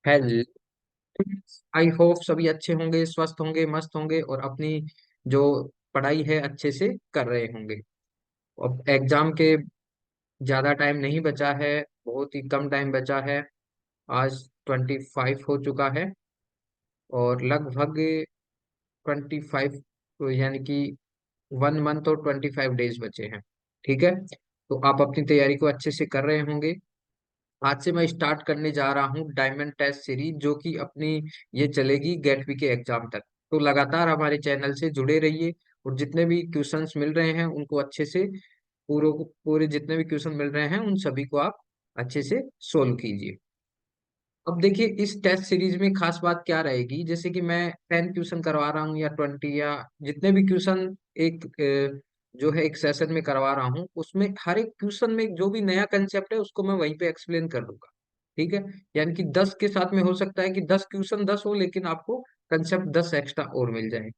Health. I hope सभी अच्छे होंगे, स्वस्थ होंगे, मस्त होंगे और अपनी जो पढ़ाई है अच्छे से कर रहे होंगे। अब एग्जाम के ज्यादा टाइम नहीं बचा है, बहुत ही कम टाइम बचा है। आज 25 हो चुका है और लगभग 25 यानी कि 1 मंथ और 25 डेज बचे हैं। ठीक है, तो आप अपनी तैयारी को अच्छे से कर रहे होंगे। आज से मैं स्टार्ट करने जा रहा हूँ डायमंड टेस्ट सीरीज, जो कि अपनी ये चलेगी गेटवी के एग्जाम तक। तो लगातार हमारे चैनल से जुड़े रहिए और जितने भी क्वेश्चंस मिल रहे हैं उनको अच्छे से पूरे पूरे जितने भी क्वेश्चन मिल रहे हैं उन सभी को आप अच्छे से सोल्व कीजिए। अब देखिए इस टेस्ट सीरीज में खास बात क्या रहेगी, जैसे कि मैं 10 क्वेश्चन करवा रहा हूँ या 20 या जितने भी क्वेश्चन एक जो है एक सेशन में करवा रहा हूँ, उसमें हर एक क्वेश्चन में जो भी नया कंसेप्ट है उसको मैं वहीं पे एक्सप्लेन कर दूंगा। ठीक है, यानी कि 10 के साथ में हो सकता है कि 10 क्वेश्चन 10 हो, लेकिन आपको कंसेप्ट 10 एक्स्ट्रा और मिल जाए।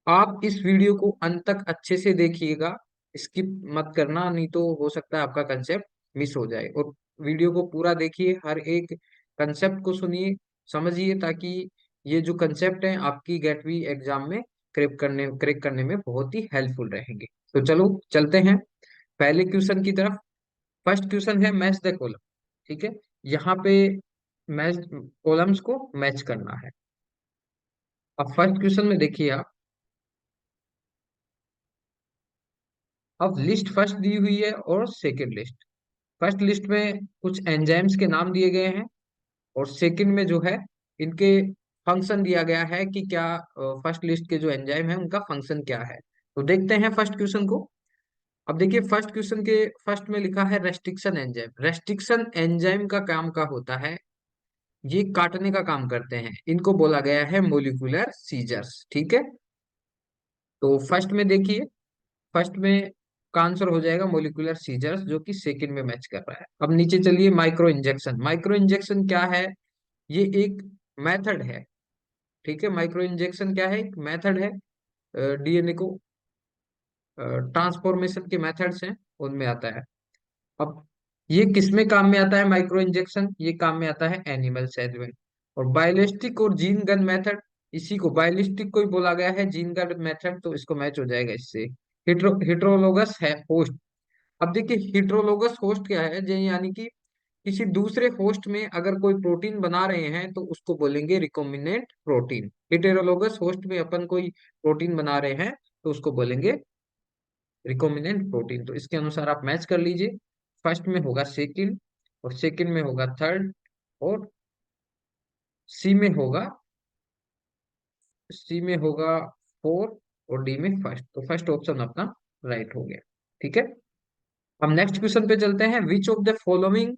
आप इस वीडियो को अंत तक अच्छे से देखिएगा, स्किप मत करना, नहीं तो हो सकता है आपका कंसेप्ट मिस हो जाए। और वीडियो को पूरा देखिए, हर एक कंसेप्ट को सुनिए, समझिए, ताकि ये जो कंसेप्ट है आपकी गेटवी एग्जाम में क्रैक करने में बहुत ही हेल्पफुल रहेंगे। तो चलो चलते हैं पहले क्वेश्चन की तरफ। फर्स्ट क्वेश्चन है मैच द कॉलम। ठीक है, यहाँ पे मैच कॉलम्स को मैच करना है। अब फर्स्ट क्वेश्चन में देखिए आप, अब लिस्ट फर्स्ट दी हुई है और सेकंड लिस्ट। फर्स्ट लिस्ट में कुछ एंजाइम्स के नाम दिए गए हैं और सेकंड में जो है इनके फंक्शन दिया गया है कि क्या फर्स्ट लिस्ट के जो एंजाइम है उनका फंक्शन क्या है। तो देखते हैं फर्स्ट क्वेश्चन को। अब देखिए फर्स्ट क्वेश्चन के फर्स्ट में लिखा है रेस्ट्रिक्शन एंजाइम। रेस्ट्रिक्शन एंजाइम का काम का होता है, ये काटने का काम करते हैं, इनको बोला गया है मोलिकुलर सीजर्स। ठीक है, तो फर्स्ट में देखिए, फर्स्ट में का आंसर हो जाएगा मोलिकुलर सीजर्स, जो कि सेकंड में मैच कर रहा है। अब नीचे चलिए, माइक्रो इंजेक्शन। माइक्रो इंजेक्शन क्या है? ये एक मेथड है। ठीक है, माइक्रो इंजेक्शन क्या है? एक मेथड है, डीएनए को ट्रांसफॉर्मेशन के मेथड्स हैं उनमें आता है। अब ये किसमें काम में आता है माइक्रो इंजेक्शन? ये काम में आता है एनिमल सेल में। और बायोलिस्टिक और जीन गन मेथड, इसी को बायोलिस्टिक को ही बोला गया है जीन गन मेथड, तो इसको मैच हो जाएगा इससे। हिट्रोलोगस है होस्ट। अब देखिए हिट्रोलोगस होस्ट क्या है, यानी कि किसी दूसरे होस्ट में अगर कोई प्रोटीन बना रहे हैं तो उसको बोलेंगे रिकॉम्बिनेंट प्रोटीन। हेटेरोलोगस होस्ट में अपन कोई प्रोटीन बना रहे हैं तो उसको बोलेंगे रिकॉम्बिनेंट प्रोटीन। तो इसके अनुसार आप मैच कर लीजिए। फर्स्ट में होगा सेकंड और सेकंड में होगा थर्ड और सी में होगा सी में होगा फोर और डी में फर्स्ट। तो फर्स्ट ऑप्शन अपना राइट हो गया। ठीक है, हम नेक्स्ट क्वेश्चन पे चलते हैं। विच of the following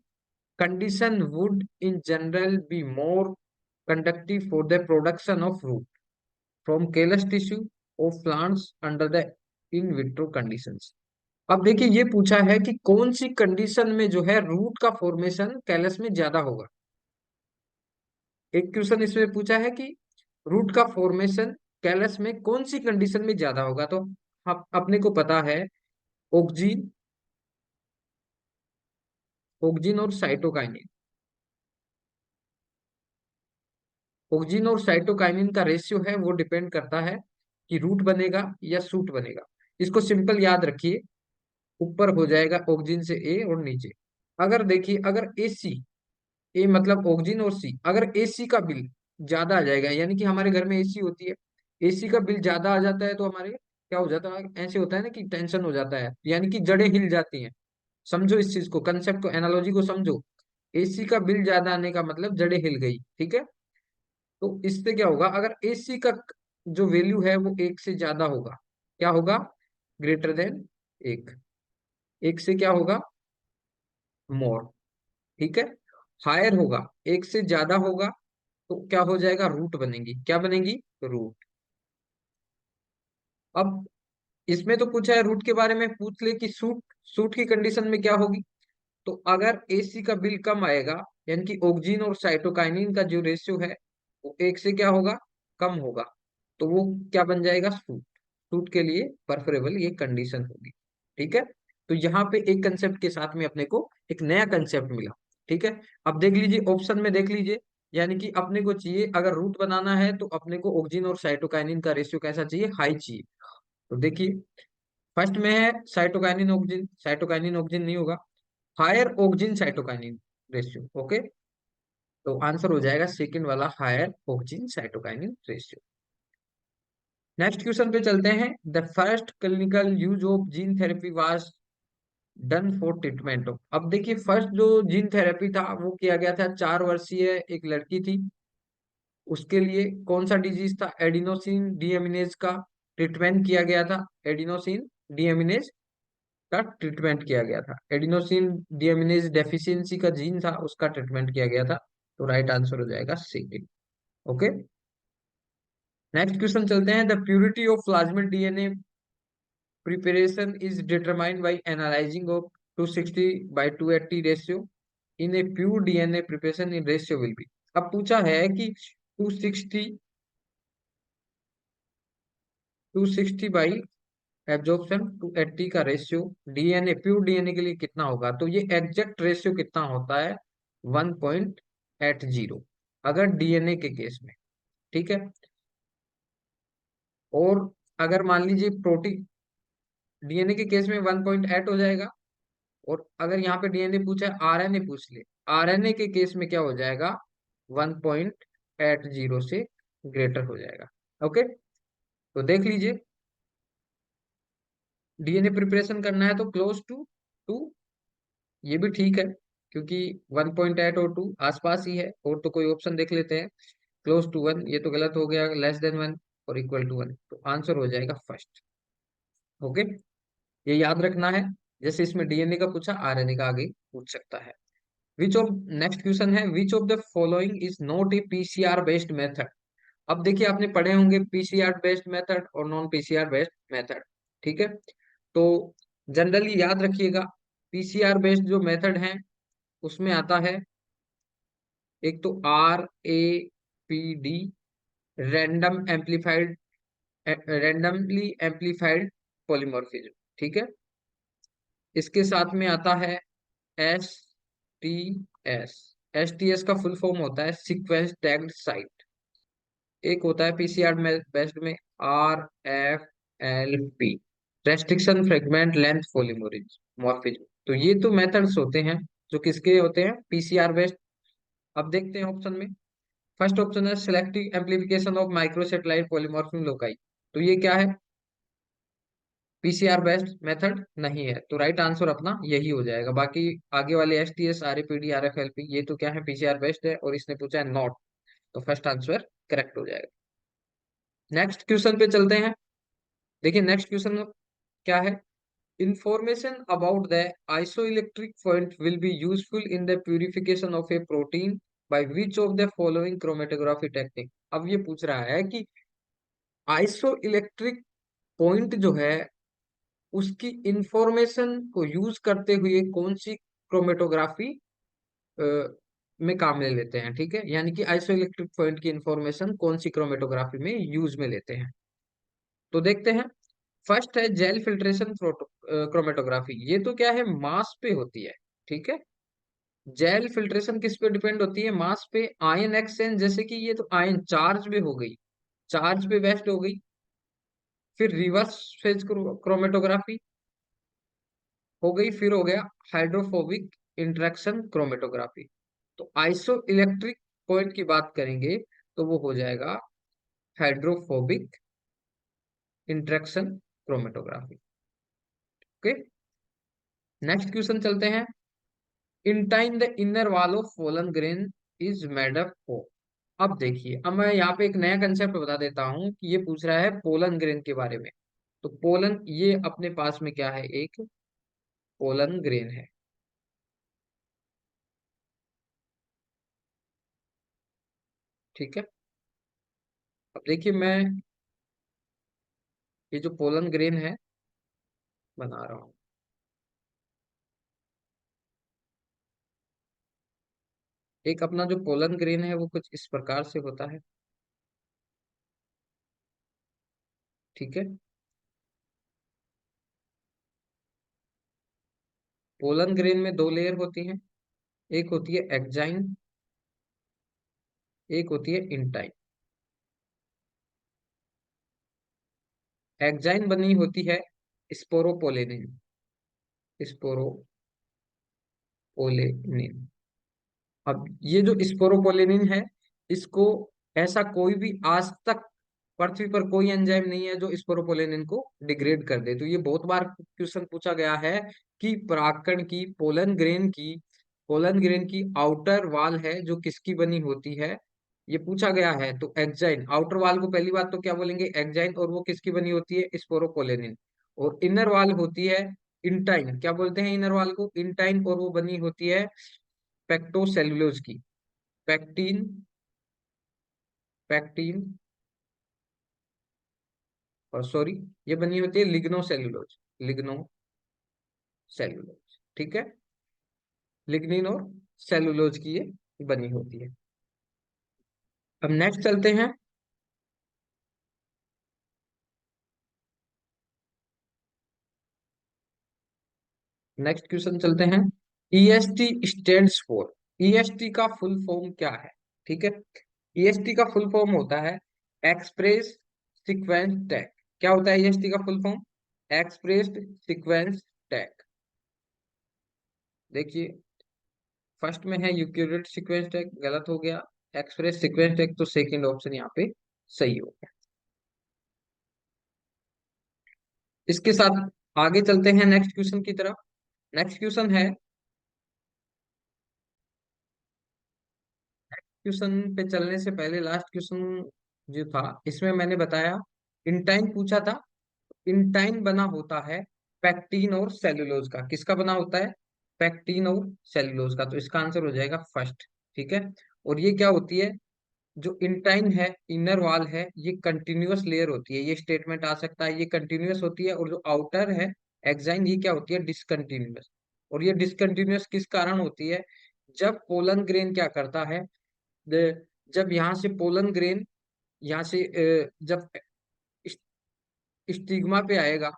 condition would in general be more conductive for the production of root from callus tissue of plants under the in vitro conditions। अब देखिए ये पूछा है कि कौन सी कंडीशन में जो है रूट का फॉर्मेशन कैलस में ज्यादा होगा। एक क्वेश्चन इसमें पूछा है कि रूट का फॉर्मेशन कैलस में कौन सी कंडीशन में ज्यादा होगा। तो अपने को पता है ऑक्जीन, ऑक्जीन और साइटोकाइनिन। ऑक्सीजन और साइटोकाइनिन का रेशियो है वो डिपेंड करता है कि रूट बनेगा या सूट बनेगा। इसको सिंपल याद रखिए, ऊपर हो जाएगा ऑक्सीजन से ए और नीचे। अगर देखिए अगर एसी, ए मतलब ऑक्सीजन और सी, अगर एसी का बिल ज्यादा आ जाएगा, यानी कि हमारे घर में एसी होती है, एसी का बिल ज्यादा आ जाता है तो हमारे क्या हो जाता है, ऐसे होता है ना कि टेंशन हो जाता है, यानी कि जड़ें हिल जाती हैं। समझो इस चीज को, कंसेप्ट को, एनालॉजी को समझो। एसी का बिल ज्यादा आने का मतलब जड़ें हिल गई। ठीक है, तो इससे क्या होगा, अगर एसी का जो वैल्यू है वो एक से ज्यादा होगा, क्या होगा, ग्रेटर देन एक, एक से क्या होगा, मोर। ठीक है, हायर होगा, एक से ज्यादा होगा तो क्या हो जाएगा, रूट बनेगी। क्या बनेगी, रूट। अब इसमें तो पूछा है रूट के बारे में, पूछ ले कि सूट, सूट की कंडीशन में क्या होगी। तो अगर एसी का बिल कम आएगा, यानी कि ऑक्सीजन और साइटोकाइनिन का जो रेशियो है वो एक से क्या होगा, कम होगा, तो वो क्या बन जाएगा, सूट। सूट के लिए परफरेबल ये कंडीशन होगी। ठीक है, तो यहाँ पे एक कंसेप्ट के साथ में अपने को एक नया कंसेप्ट मिला। ठीक है, अब देख लीजिए ऑप्शन में, देख लीजिए यानी कि अपने को चाहिए, अगर रूट बनाना है तो अपने को ऑक्सिन और साइटोकाइनिन का रेशियो कैसा चाहिए, हाई चाहिए। तो देखिए, फर्स्ट में है साइटोकाइनिन ऑक्सिन, साइटोकाइनिन ऑक्सिन नहीं होगा, higher auxin cytokinin ratio. Okay, तो आंसर हो जाएगा सेकंड वाला, higher auxin cytokinin ratio. Next question पे चलते हैं। The first clinical use of gene therapy was done for treatment of. अब देखिए, फर्स्ट जो जीन थेरेपी था वो किया गया था, 4 वर्षीय एक लड़की थी, उसके लिए कौन सा डिजीज था, एडिनोसिन डीएमिनेज का ट्रीटमेंट किया गया था। एडिनोसिन डीएमिनेज का ट्रीटमेंट किया गया था, एडिनोसिन डीएमिनेज डेफिशिएंसी का जीन था, उसका ट्रीटमेंट किया गया था। तो राइट आंसर हो जाएगा सेकंड। ओके, नेक्स्ट क्वेश्चन चलते हैं। The purity of plasmid DNA preparation is determined by analysing of 260/280 ratio in a pure DNA preparation in ratio will be. अब पूछा है कि 260 बाई एब्जॉर्प्शन 280 का रेशियो डीएनए, प्योर डीएनए के लिए कितना होगा, तो ये एग्जैक्ट रेशियो कितना होता है, 1.80 अगर डीएनए के केस में। ठीक है, और अगर मान लीजिए प्रोटीन, डीएनए के केस में 1.8 हो जाएगा, और अगर यहाँ पे डीएनए पूछा है, आरएनए पूछ ले, आरएनए के केस में क्या हो जाएगा, 1.80 से ग्रेटर हो जाएगा। ओके, तो देख लीजिए, डीएनए प्रिपरेशन करना है तो क्लोज टू 2, ये भी ठीक है, क्योंकि 1.8 और 2 आसपास ही है, और तो कोई ऑप्शन देख लेते हैं। क्लोज टू 1, ये तो गलत हो गया, लेस देन 1 और इक्वल टू 1, तो आंसर हो जाएगा फर्स्ट। ओके, ये याद रखना है, जैसे इसमें डीएनए का पूछा, आरएनए का आगे पूछ सकता है। विच ऑफ, नेक्स्ट क्वेश्चन है, विच of the following is not a PCR based method. अब देखिए, आपने पढ़े होंगे पीसीआर बेस्ड मेथड और नॉन पीसीआर बेस्ड मेथड। ठीक है, तो जनरली याद रखिएगा, पीसीआर बेस्ड जो मेथड है उसमें आता है एक तो RAPD, random amplified, randomly amplified polymorphism. ठीक है, इसके साथ में आता है STS। STS का फुल फॉर्म होता है सीक्वेंस टैग्ड साइट। एक होता है पीसीआर में बेस्ड में RFLP, restriction fragment length polymorphism. तो ये तो मेथड्स होते हैं जो किसके होते हैं, पीसीआर बेस्ड। अब देखते हैं ऑप्शन में, फर्स्ट ऑप्शन है selective amplification of microsatellite polymorphism loci. तो ये क्या है, पीसीआर बेस्ड मेथड नहीं है, तो राइट आंसर अपना यही हो जाएगा। बाकी आगे वाले STS RAPD RFLP ये तो क्या है, पीसीआर बेस्ड है, और इसने पूछा है नॉट, तो फर्स्ट आंसर करेक्ट हो जाएगा। नेक्स्ट क्वेश्चन पे चलते हैं। देखिए, नेक्स्ट क्वेश्चन क्या है, information about the isoelectric point will be useful in the purification of A protein by which of the following chromatography technique. अब ये पूछ रहा है कि आइसो इलेक्ट्रिक पॉइंट जो है उसकी इंफॉर्मेशन को यूज करते हुए कौन सी क्रोमेटोग्राफी में काम में लेते हैं। ठीक है, यानी कि आइसो इलेक्ट्रिक पॉइंट की इंफॉर्मेशन कौन सी क्रोमेटोग्राफी में यूज में लेते हैं। तो देखते हैं, फर्स्ट है जेल फिल्ट्रेशन क्रोमेटोग्राफी, ये तो क्या है, मास पे होती है। ठीक है, जेल फिल्ट्रेशन किस पे डिपेंड होती है, मास पे। आयन एक्सचेंज, जैसे कि ये तो आयन चार्ज पे हो गई, चार्ज पे बेस्ड हो गई। फिर रिवर्स फेज क्रोमेटोग्राफी हो गई, फिर हो गया हाइड्रोफोबिक इंटरेक्शन क्रोमेटोग्राफी। तो आइसो इलेक्ट्रिक पॉइंट की बात करेंगे तो वो हो जाएगा hydrophobic interaction chromatography. Okay, next question चलते हैं। In time the inner wall of pollen grain is made up of. अब देखिए, अब मैं यहाँ पे एक नया कंसेप्ट बता देता हूँ कि ये पूछ रहा है पोलन ग्रेन के बारे में। तो पोलन, ये अपने पास में क्या है, एक पोलन ग्रेन है। ठीक है, अब देखिए, मैं ये जो पोलन ग्रेन है बना रहा हूँ। एक अपना जो पोलन ग्रेन है वो कुछ इस प्रकार से होता है। ठीक है, पोलन ग्रेन में दो लेयर होती हैं, एक होती है एक्जाइन एक होती है इंटाइन। एक्साइन बनी होती है स्पोरोपोलेनिन, स्पोरोपोलेनिन। अब ये जो स्पोरोपोलेनिन है, इसको ऐसा कोई भी आज तक पृथ्वी पर कोई एंजाइम नहीं है जो स्पोरोपोलेनिन को डिग्रेड कर दे। तो ये बहुत बार क्वेश्चन पूछा गया है कि परागकण की, पोलन ग्रेन की आउटर वाल है जो किसकी बनी होती है, ये पूछा गया है। तो एक्साइन, आउटर वाल को पहली बात तो क्या बोलेंगे, एक्साइन, और वो किसकी बनी होती है, स्पोरोपोलेनिन। और इनर वाल होती है इंटाइन, क्या बोलते हैं इनर वाल को, इंटाइन, और वो बनी होती है पेक्टोसेलुलोज की, पैक्टीन, पैक्टीन, और सॉरी, ये बनी होती है लिग्नोसेलुलोज, लिग्नोसेलुलोज, ठीक है। लिग्निन और सेलुलोज की ये बनी होती है। अब नेक्स्ट चलते हैं, नेक्स्ट क्वेश्चन चलते हैं। ईएसटी स्टैंड्स फॉर, ईएसटी का फुल फॉर्म क्या है, ठीक है। ईएसटी का फुल फॉर्म होता है एक्सप्रेस सीक्वेंस टैग। क्या होता है ईएसटी का full form, expressed sequence tag. देखिए, फर्स्ट में है यूक्लिड सीक्वेंस टैग, गलत हो गया। एक्सप्रेस सीक्वेंस टैग, तो सेकंड ऑप्शन यहाँ पे सही हो गया। इसके साथ आगे चलते हैं नेक्स्ट क्वेश्चन की तरफ। नेक्स्ट क्वेश्चन है, क्वेश्चन पे चलने से पहले लास्ट क्वेश्चन जो था, इसमें मैंने बताया इंटाइन पूछा था। इंटाइन बना होता है पैक्टीन और सेलुलोज का, किसका बना होता है, पैक्टीन और सेलुलोज का। तो इसका आंसर हो जाएगा फर्स्ट, ठीक है। और ये क्या होती है, जो इंटाइन है, इनर वॉल है, ये कंटिन्यूअस लेयर होती है, ये स्टेटमेंट आ सकता है, ये कंटिन्यूअस होती है। और जो आउटर है एक्साइन, ये क्या होती है, डिसकंटिन्यूअस। और ये डिसकंटिन्यूअस किस कारण होती है, जब पोलन ग्रेन क्या करता है, जब यहाँ से पोलन ग्रेन, यहाँ से जब स्टिग्मा पे आएगा,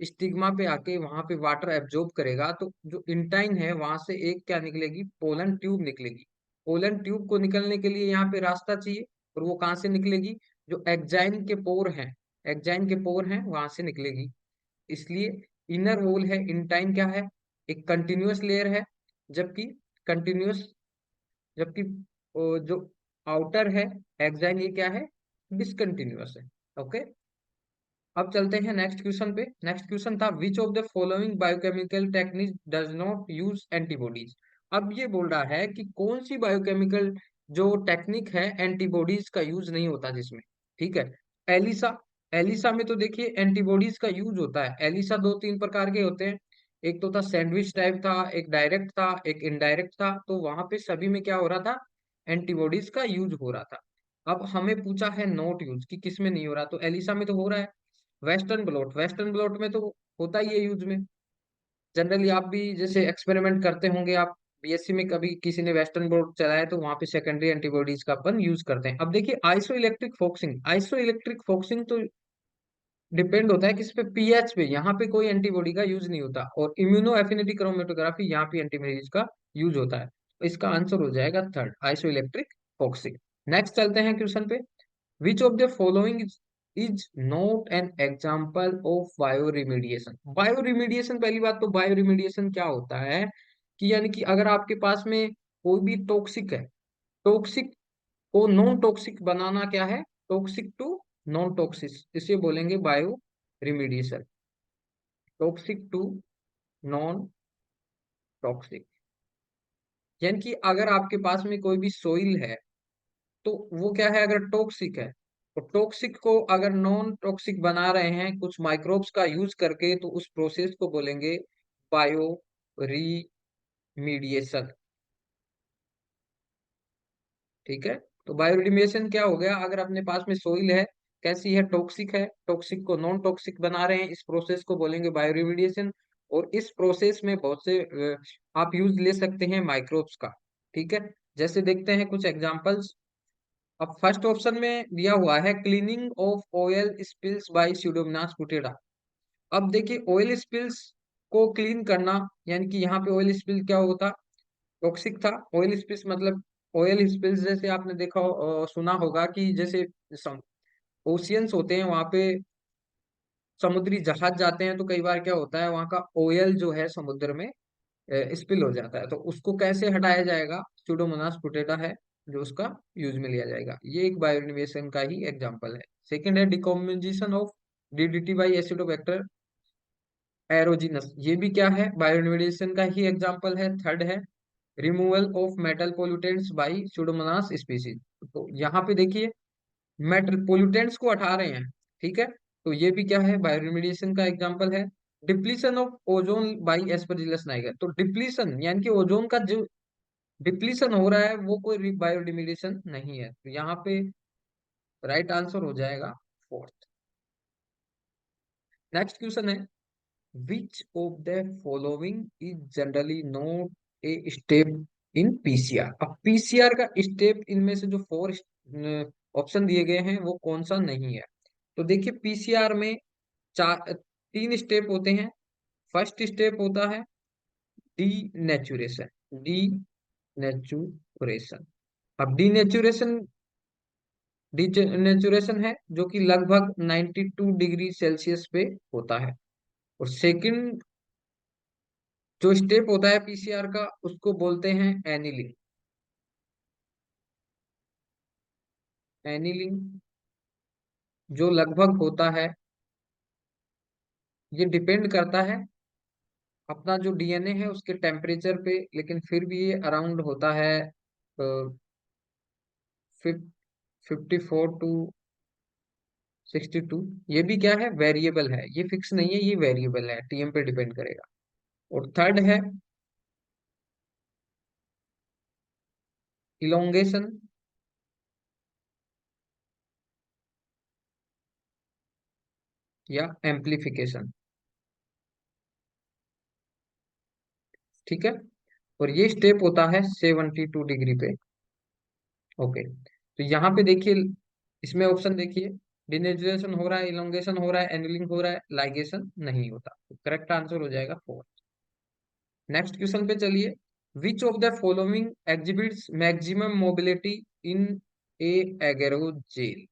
स्टिग्मा पे आके वहां पे वाटर एब्जॉर्ब करेगा, तो जो इंटाइन है वहां से एक क्या निकलेगी, पोलन ट्यूब निकलेगी। पोलन ट्यूब को निकलने के लिए यहाँ पे रास्ता चाहिए, और वो कहाँ से निकलेगी, जो एक्जाइन के पोर हैं, एक्जाइन के पोर हैं वहां से निकलेगी। इसलिए इनर वॉल है इंटाइन क्या है, एक कंटिन्यूअस लेयर है। जबकि कंटिन्यूअस, जबकि जो आउटर है एक्साइन, ये क्या है, डिसकंटिन्यूअस है। ओके। अब चलते हैं नेक्स्ट क्वेश्चन पे। नेक्स्ट क्वेश्चन था विच of the following biochemical technique does not use antibodies. अब ये बोल रहा है कि कौन सी बायोकेमिकल जो टेक्निक है एंटीबॉडीज का यूज नहीं होता जिसमें, ठीक है। एलिसा, एलिसा में तो देखिए एंटीबॉडीज का यूज होता है। एलिसा दो तीन प्रकार के होते हैं, एक तो था सैंडविच टाइप था, एक डायरेक्ट था, एक इनडायरेक्ट था। तो वहां पे सभी में क्या हो रहा था, एंटीबॉडीज का यूज हो रहा था। अब हमें पूछा है नॉट यूज कि किसमें नहीं हो रहा, तो एलिसा में तो हो रहा है। वेस्टर्न ब्लॉट, वेस्टर्न ब्लॉट में तो होता ही है यूज में। जनरली आप भी जैसे एक्सपेरिमेंट करते होंगे, आप बीएससी में कभी किसी ने वेस्टर्न ब्लॉट चलाया तो वहां पे सेकेंडरी एंटीबॉडीज का अपन यूज करते हैं। अब देखिए iso electric focusing, iso electric focusing तो डिपेंड होता है किस पे, पीएच पे। यहाँ पे कोई एंटीबॉडी का यूज नहीं होता। और इम्यूनो एफिनिटी क्रोमेटोग्राफी, यहाँ पे एंटीबॉडीज का यूज होता है। तो इसका आंसर हो जाएगा third, iso electric focusing. Next चलते हैं क्वेश्चन पे। Which of the following is not an example of bioremediation? बायोरिमीडिएशन, पहली बात तो बायोरिमीडिएशन क्या होता है कि यानी कि अगर आपके पास में कोई भी टॉक्सिक है, टॉक्सिक को नॉन टॉक्सिक बनाना क्या है, टॉक्सिक टू नॉन टॉक्सिक, इसे बोलेंगे bioremediation. Toxic to non toxic, यानी कि अगर आपके पास में कोई भी सोइल है, तो वो क्या है, अगर टॉक्सिक है, तो टॉक्सिक को अगर नॉन टॉक्सिक बना रहे हैं कुछ माइक्रोब्स का यूज करके, तो उस प्रोसेस को बोलेंगे बायो रीमीडिएशन, ठीक है। तो बायो रिमीडिएशन क्या हो गया, अगर अपने पास में सोइल है, कैसी है, टॉक्सिक है, टॉक्सिक को नॉन टॉक्सिक बना रहे हैं, इस प्रोसेस को बोलेंगे बायो रिमीडिएशन। और इस प्रोसेस में बहुत से आप यूज ले सकते हैं माइक्रोब्स का, ठीक है। जैसे देखते हैं कुछ एग्जांपल्स। अब फर्स्ट ऑप्शन में दिया हुआ है cleaning of oil spills by Pseudomonas putida. अब देखिए ऑयल स्पिल्स को क्लीन करना, यानी कि यहाँ पे ऑयल स्पिल क्या होता, टॉक्सिक था। ऑयल स्पिल्स मतलब ऑयल स्पिल्स जैसे आपने देखा सुना होगा कि जैसे ओशियंस होते हैं वहां पे, समुद्री जहाज जाते हैं, तो कई बार क्या होता है वहां का ऑयल जो है समुद्र में स्पिल हो जाता है, तो उसको कैसे हटाया जाएगा? स्यूडोमोनास पुटेटा है जो उसका यूज में लिया जाएगा। ये एक बायोरिनोवेशन का ही एग्जांपल है। सेकंड है decomposition of DDT by Acidobacter aeruginosa, ये भी क्या है? बायोरिनोवेशन का ही एग्जांपल है। थर्ड है removal of metal pollutants by Pseudomonas species, तो यहाँ पे देखिए मेटल पोल्यूटेंट्स को हटा रहे हैं, ठीक है, तो ये भी क्या है? बायोरिमेडिएशन का एग्जांपल है। Depletion of ozone by Aspergillus Niger, तो डिप्लीशन यानी कि ओजोन का जो डिप्लीशन हो रहा है वो कोई बायोरिमेडिएशन नहीं है, तो यहाँ पे राइट आंसर हो जाएगा फोर्थ। नेक्स्ट क्वेश्चन है विच of the following is generally not a step in PCR. अब पीसीआर का स्टेप इनमें से जो फोर ऑप्शन दिए गए हैं वो कौन सा नहीं है? तो देखिए पीसीआर में चार तीन स्टेप होते हैं। फर्स्ट स्टेप होता है डी नेचुरेशन। डी नेचुरेशन, अब डी नेचुरेशन है जो कि लगभग 92 डिग्री सेल्सियस पे होता है। और सेकंड जो स्टेप होता है पीसीआर का उसको बोलते हैं एनिलिंग। एनिलिंग जो लगभग होता है, ये डिपेंड करता है अपना जो डीएनए है उसके टेम्परेचर पे, लेकिन फिर भी ये अराउंड होता है 54 टू 62। ये भी क्या है? वेरिएबल है, ये फिक्स नहीं है, ये वेरिएबल है, टीएम पे डिपेंड करेगा। और थर्ड है इलोंगेशन या एम्प्लीफिकेशन, ठीक है, और ये स्टेप होता है 72 डिग्री पे। ओके, तो यहाँ पे देखिए इसमें ऑप्शन देखिए, डिनेचुरेशन हो रहा है, इलोंगेशन हो रहा है, एनिलिंग हो रहा है, लाइगेशन नहीं होता, तो करेक्ट आंसर हो जाएगा फोर। नेक्स्ट क्वेश्चन पे चलिए। Which of the following exhibits maximum mobility in a agarose gel.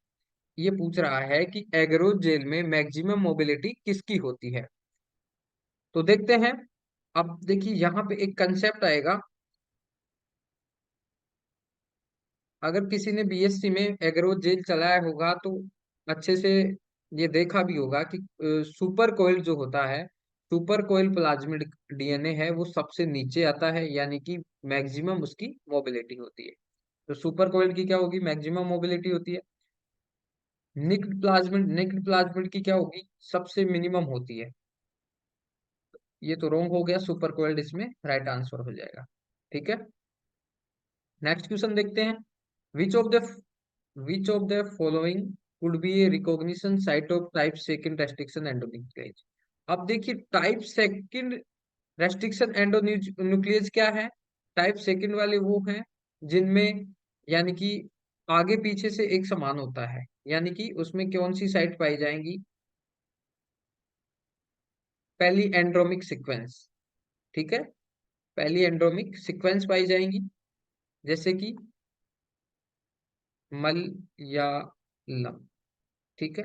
ये पूछ रहा है कि एगेरोजेल में मैक्सिमम मोबिलिटी किसकी होती है? तो देखते हैं। अब देखिए यहाँ पे एक कंसेप्ट आएगा। अगर किसी ने बीएससी में एग्रोजेल चलाया होगा तो अच्छे से ये देखा भी होगा कि सुपर कोइल जो होता है, सुपर कोइल प्लाज्मिड डीएनए है, वो सबसे नीचे आता है, यानी कि मैक्सिमम उसकी मोबिलिटी होती है। तो सुपर कोइल की क्या होगी? मैक्सिमम मोबिलिटी होती है। निक्ड प्लाज्मिड की क्या होगी? सबसे मिनिमम होती है। ये तो रॉन्ग हो गया, सुपर कोइल्ड इसमें राइट आंसर हो जाएगा, ठीक है। नेक्स्ट क्वेश्चन देखते हैं। विच of the Which of the following could be a recognition site of type second restriction endonuclease? अब देखिए टाइप सेकंड रेस्ट्रिक्शन एंडोन्यूक्लियस क्या है? टाइप सेकंड वाले वो हैं जिनमें यानी कि आगे पीछे से एक समान होता है, यानी कि उसमें कौन सी साइट पाई जाएंगी? पहली एंड्रोमिक सीक्वेंस, ठीक है, पहली एंड्रोमिक सीक्वेंस पाई जाएंगी, जैसे कि मलयालम, ठीक है।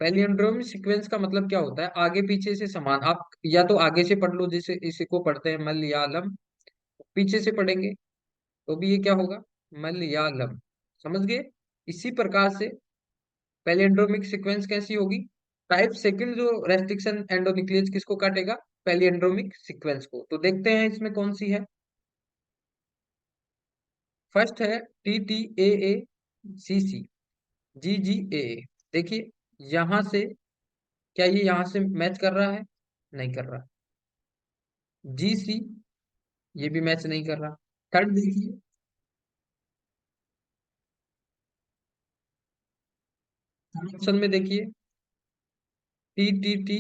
पैलियंड्रोमी सीक्वेंस का मतलब क्या होता है? आगे पीछे से समान। आप या तो आगे से पढ़ लो, जैसे इसी को पढ़ते हैं मलयालम, पीछे से पढ़ेंगे तो भी ये क्या होगा? मलयालम, समझ गए? इसी प्रकार से पैलियंड्रोमिक सीक्वेंस कैसी होगी? टाइप सेकंड जो रेस्ट्रिक्शन एंडोन्यूक्लियस किसको काटेगा? पैलियंड्रोमिक सीक्वेंस को। तो देखते हैं इसमें कौन सी है। फर्स्ट है टी टी ए ए सी सी जी जी ए ए। देखिए यहां से क्या ये यहां से मैच कर रहा है? नहीं कर रहा। जी सी, ये भी मैच नहीं कर रहा। थर्ड देखिए, थर्ड ऑप्शन में देखिए T T T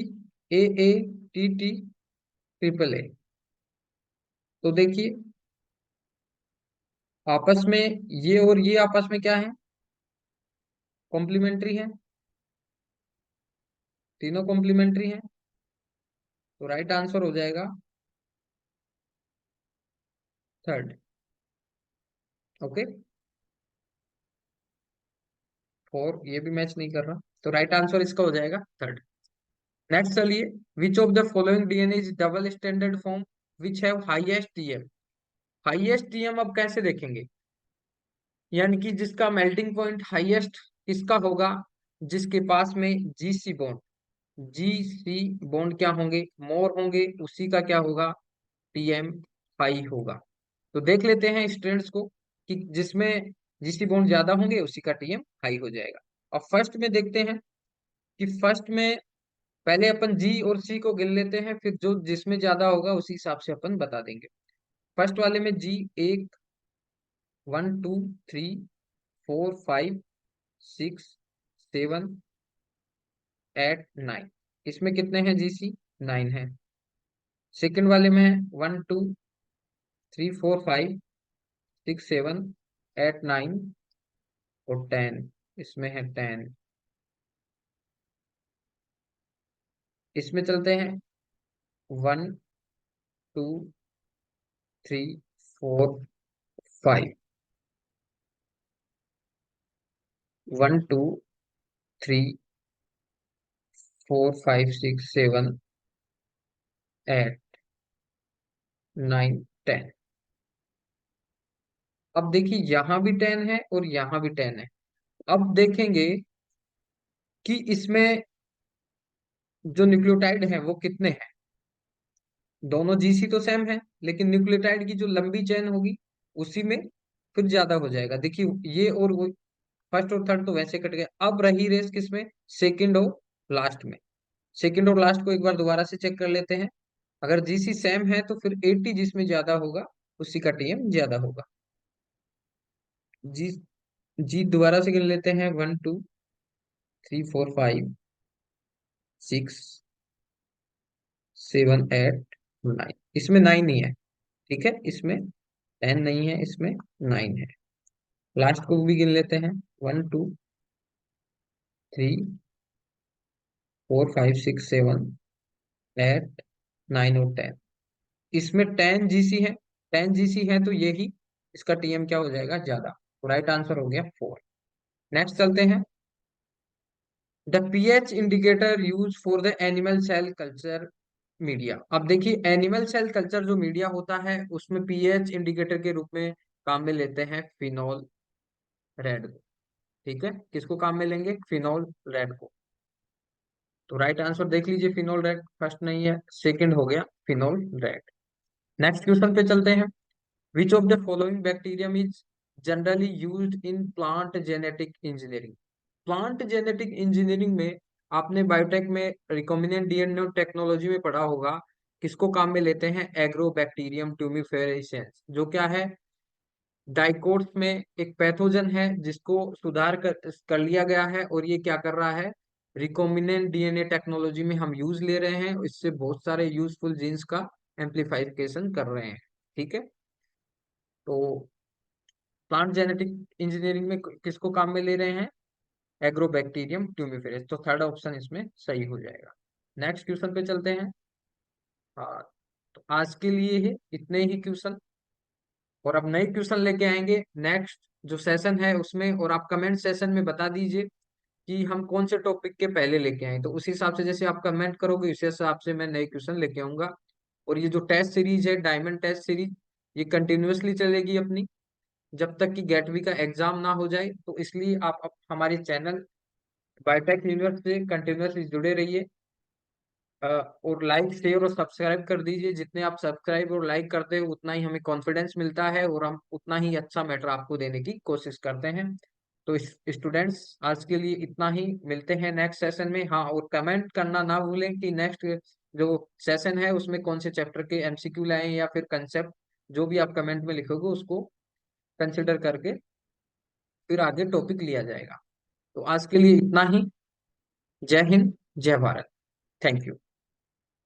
A A T T triple A. तो देखिए आपस में ये और ये आपस में क्या है? कॉम्प्लीमेंट्री है, तीनों कॉम्प्लीमेंट्री है, तो राइट आंसर हो जाएगा थर्ड। ओके, 4 ये भी मैच नहीं कर रहा, तो राइट आंसर इसका हो जाएगा थर्ड। नेक्स्ट चलिए, which of the following DNA is double standard form which have highest TM. Highest TM अब कैसे देखेंगे, यानी कि जिसका मेल्टिंग पॉइंट हाईएस्ट किसका होगा, जिसके पास में जीसी बॉन्ड, जीसी बॉन्ड क्या होंगे, मोर होंगे, उसी का क्या होगा, टीएम हाई होगा। तो देख लेते हैं स्टूडेंट्स को कि जिसमें जीसी बॉन्ड ज्यादा होंगे उसी का टीएम हाई हो जाएगा। अब फर्स्ट में देखते हैं कि फर्स्ट में पहले अपन जी और सी को गिन लेते हैं, फिर जो जिसमें ज्यादा होगा उसी हिसाब से अपन बता देंगे। फर्स्ट वाले में जी, एक, 1 2 3 4 5 6 7 8 9, इसमें कितने हैं जीसी, 9 है। सेकंड वाले में 1 2 3 4 5 6 7 8 9 और 10, इसमें है 10। इसमें चलते हैं 1 2 3 4 5, 1 2 3 4 5 6 7 8 9 10। अब देखिए यहाँ भी 10 है और यहाँ भी 10 है। अब देखेंगे कि इसमें जो न्यूक्लियोटाइड है वो कितने हैं। दोनों जीसी तो सेम है, लेकिन न्यूक्लियोटाइड की जो लंबी चेन होगी उसी में फिर ज्यादा हो जाएगा। देखिए ये और वो, फर्स्ट और थर्ड तो वैसे कट गए। अब रही रेस किसमें, सेकंड और लास्ट में। सेकंड और लास्ट को एक बार दोबारा से चेक कर लेते हैं। अगर जीसी सेम है तो फिर 80 जिसमें ज्यादा होगा उसी का टीएम ज्यादा होगा। जी, जी दोबारा से गिन लेते हैं, 1 2 3 4 5 6 7 8 9, इसमें 9 नहीं है, ठीक है, इसमें 10 नहीं है, इसमें 9 है। लास्ट को भी गिन लेते हैं, 1 2 3 4 5 6 7 8 9 और 10, इसमें 10 जीसी है। 10 जीसी है तो यही इसका टीएम क्या हो जाएगा, ज्यादा। तो राइट आंसर हो गया 4। नेक्स्ट चलते हैं, the pH indicator use for the animal cell culture media. अब देखिए एनिमल सेल कल्चर जो मीडिया होता है उसमें पीएच इंडिकेटर के रूप में काम में लेते हैं फिनोल रेड को। ठीक है, किसको काम में लेंगे, फिनोल रेड को। तो राइट आंसर देख लीजिए, फिनोल रेड फर्स्ट नहीं है, सेकंड हो गया फिनोल रेड। नेक्स्ट क्वेश्चन पे चलते हैं, विच of the following bacterium is generally used in plant genetic engineering. Plant genetic engineering में आपने बायोटेक में रिकॉम्बिनेंट डीएनए टेक्नोलॉजी में पढ़ा होगा, किसको काम में लेते हैं, एग्रोबैक्टीरियम ट्यूमिफेरेसेंस, जो क्या है, डाइकोट्स में एक पैथोजन है जिसको सुधार कर लिया गया है, और ये क्या कर रहा है, रिकॉम्बिनेंट डीएनए टेक्नोलॉजी में हम यूज ले रहे हैं, इससे बहुत सारे यूजफुल जीन्स का एम्प्लीफिकेशन कर रहे हैं। ठीक है, तो प्लांट जेनेटिक इंजीनियरिंग में किसको काम में ले रहे हैं, एग्रोबैक्टीरियम ट्यूमिफेरेस, तो थर्ड ऑप्शन इसमें सही हो जाएगा। नेक्स्ट क्वेश्चन पे चलते हैं। हाँ, तो आज के लिए ही इतने ही क्वेश्चन, और अब नए क्वेश्चन लेके आएंगे नेक्स्ट जो सेशन है उसमें, और आप कमेंट सेशन में बता दीजिए कि हम कौन से टॉपिक के पहले लेके आए, तो उसी हिसाब से जैसे आप कमेंट करोगे उसी हिसाब से मैं नए क्वेश्चन लेके आऊंगा। और ये जो टेस्ट सीरीज है, डायमंड टेस्ट सीरीज, ये कंटिन्यूअसली चलेगी अपनी, जब तक कि गेटवी का एग्जाम ना हो जाए। तो इसलिए आप हमारे चैनल बायोटेक यूनिवर्स से कंटिन्यूअसली जुड़े रहिए, और लाइक शेयर और सब्सक्राइब कर दीजिए। जितने आप सब्सक्राइब और लाइक करते हो उतना ही हमें कॉन्फिडेंस मिलता है, और हम उतना ही अच्छा मैटर आपको देने की कोशिश करते हैं। तो स्टूडेंट्स आज के लिए इतना ही, मिलते हैं नेक्स्ट सेशन में। हाँ, और कमेंट करना ना भूलें कि नेक्स्ट जो सेशन है उसमें कौन से चैप्टर के एमसीक्यू लाएं या फिर कंसेप्ट, जो भी आप कमेंट में लिखोगे उसको कंसिडर करके फिर आगे टॉपिक लिया जाएगा। तो आज के लिए इतना ही। जय हिंद, जय भारत। Thank you.